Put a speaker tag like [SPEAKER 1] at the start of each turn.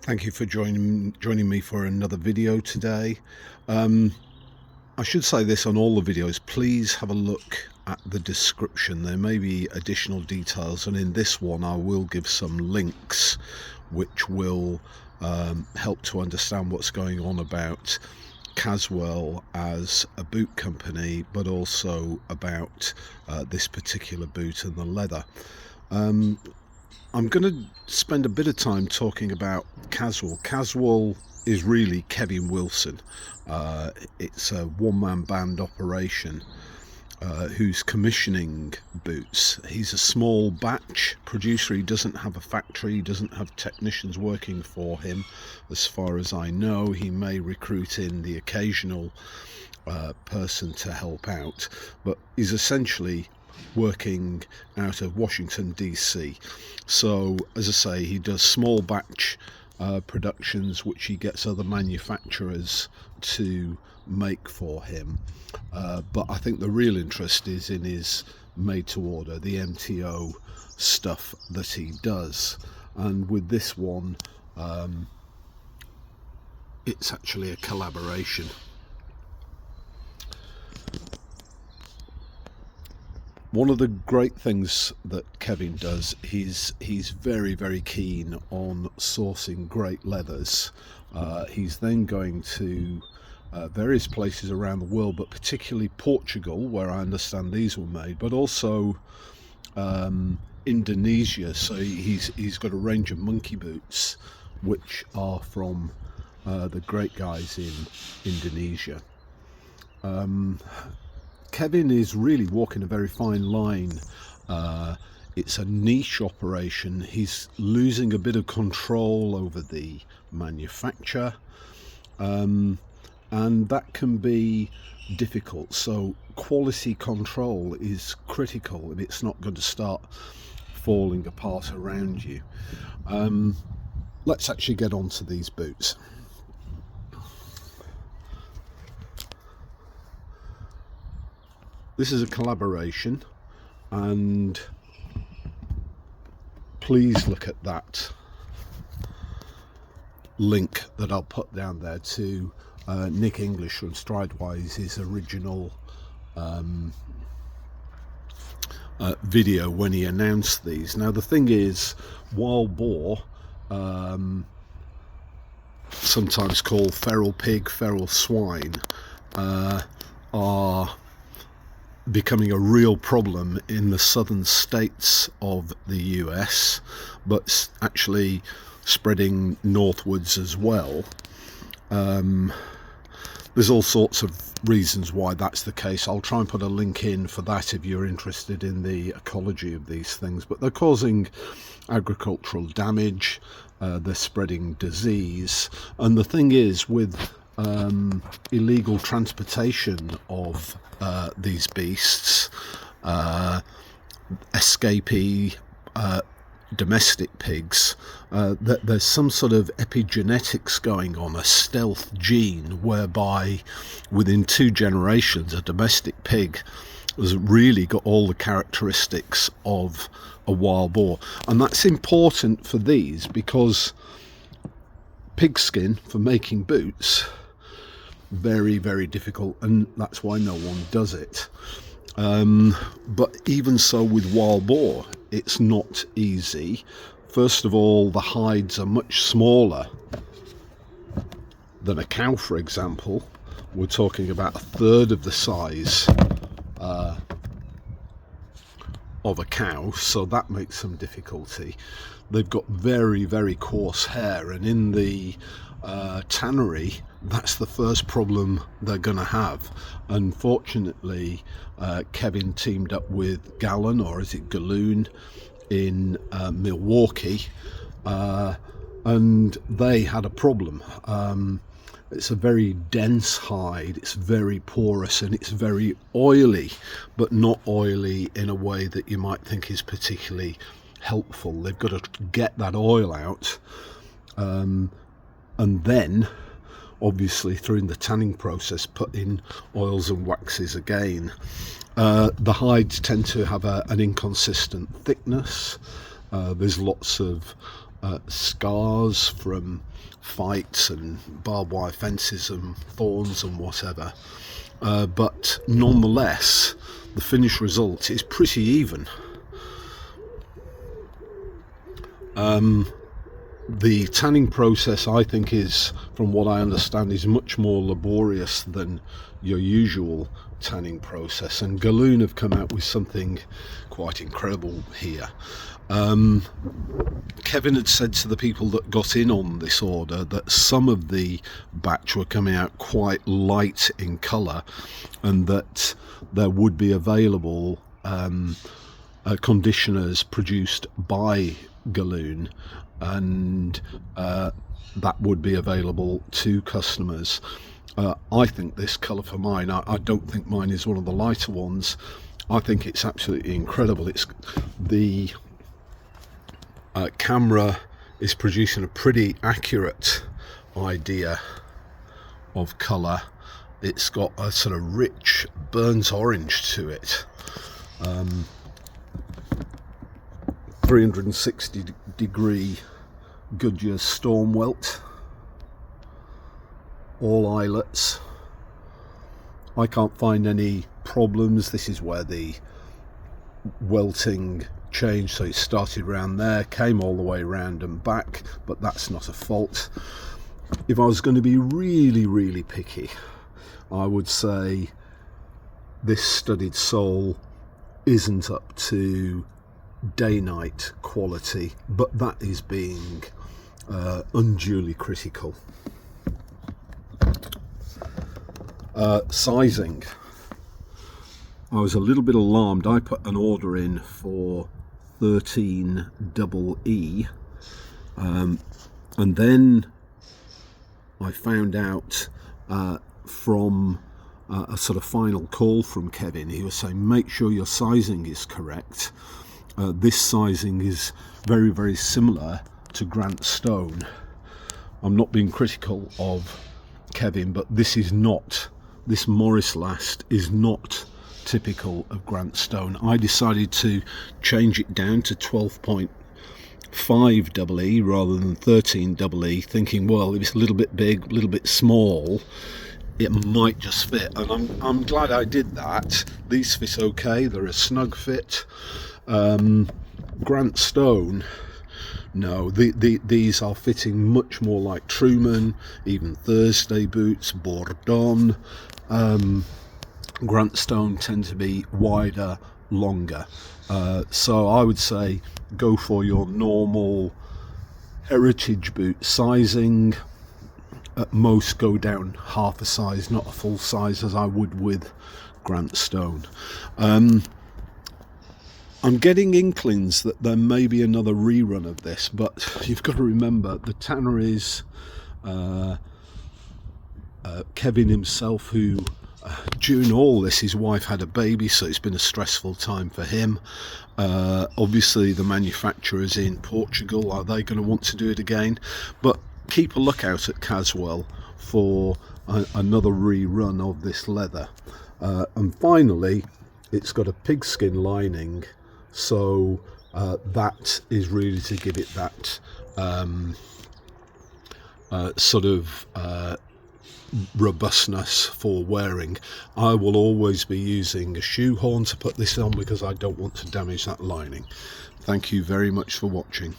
[SPEAKER 1] Thank you for joining me for another video today. I should say this on all the videos, please have a look at the description. There may be additional details, and in this one I will give some links which will help to understand what's going on about Caswell as a boot company, but also about this particular boot and the leather. I'm going to spend a bit of time talking about Caswell. Caswell is really Kevin Wilson. It's a one-man band operation who's commissioning boots. He's a small batch producer. He doesn't have a factory. He doesn't have technicians working for him. As far as I know, he may recruit in the occasional person to help out, but he's essentially working out of Washington DC. So as I say, he does small batch productions which he gets other manufacturers to make for him, but I think the real interest is in his made to order, the MTO stuff that he does. And with this one, it's actually a collaboration. One of the great things that Kevin does, he's very, very keen on sourcing great leathers. He's then going to various places around the world, but particularly Portugal, where I understand these were made, but also Indonesia. So he's got a range of monkey boots which are from the great guys in Indonesia. Kevin is really walking a very fine line. It's a niche operation. He's losing a bit of control over the manufacture, and that can be difficult. So quality control is critical, and it's not going to start falling apart around you. Let's actually get on to these boots. This is a collaboration, and please look at that link that I'll put down there to Nick English from Stridewise, his original video when he announced these. Now the thing is, wild boar, sometimes called feral pig, feral swine, are becoming a real problem in the southern states of the US, but actually spreading northwards as well. There's all sorts of reasons why that's the case. I'll try and put a link in for that if you're interested in the ecology of these things, but they're causing agricultural damage, they're spreading disease, and the thing is, with illegal transportation of these beasts, escapee domestic pigs, that there's some sort of epigenetics going on, a stealth gene whereby within 2 generations a domestic pig has really got all the characteristics of a wild boar. And that's important for these because pig skin for making boots, very, very difficult, and that's why no one does it. But even so, with wild boar, it's not easy. First of all, the hides are much smaller than a cow, for example. We're talking about 1/3 of the size of a cow, so that makes some difficulty. They've got very, very coarse hair, and in the tannery, that's the first problem they're going to have. Unfortunately, Kevin teamed up with Gallun, or is it Gallun, in Milwaukee, and they had a problem. It's a very dense hide, it's very porous, and it's very oily, but not oily in a way that you might think is particularly helpful. They've got to get that oil out, and then obviously through the tanning process put in oils and waxes again. The hides tend to have an inconsistent thickness. There's lots of scars from fights and barbed wire fences and thorns and whatever, but nonetheless the finished result is pretty even. The tanning process, I think, is, from what I understand, is much more laborious than your usual tanning process, and Gallun have come out with something quite incredible here. Kevin had said to the people that got in on this order that some of the batch were coming out quite light in colour, and that there would be available conditioners produced by Gallun, and that would be available to customers. I think this colour for mine, I don't think mine is one of the lighter ones. I think it's absolutely incredible. It's the camera is producing a pretty accurate idea of colour. It's got a sort of rich burnt orange to it. 360-degree Goodyear storm welt, all eyelets. I can't find any problems. This is where the welting changed, so it started around there, came all the way around and back, but that's not a fault. If I was going to be really picky, I would say this studded sole isn't up to day-night quality, but that is being unduly critical. Sizing, I was a little bit alarmed. I put an order in for 13EE, and then I found out from a sort of final call from Kevin. He was saying, make sure your sizing is correct. This sizing is very similar to Grant Stone. I'm not being critical of Kevin, but this Morris Last is not typical of Grant Stone. I decided to change it down to 12.5 EE rather than 13 EE, thinking, well, if it's a little bit big, a little bit small, it might just fit. And I'm glad I did that. These fit okay, they're a snug fit. Grant Stone, no, these are fitting much more like Truman, even Thursday boots, Bourdon. Grant Stone tend to be wider, longer. So I would say go for your normal heritage boot sizing. At most go down half a size, not a full size, as I would with Grant Stone. I'm getting inklings that there may be another rerun of this, but you've got to remember the tanneries, Kevin himself, who during all this, his wife had a baby, so it's been a stressful time for him. Obviously the manufacturers in Portugal, are they going to want to do it again? But keep a lookout at Caswell for another rerun of this leather. And finally, it's got a pigskin lining, so that is really to give it that sort of robustness for wearing. I will always be using a shoehorn to put this on because I don't want to damage that lining. Thank you very much for watching.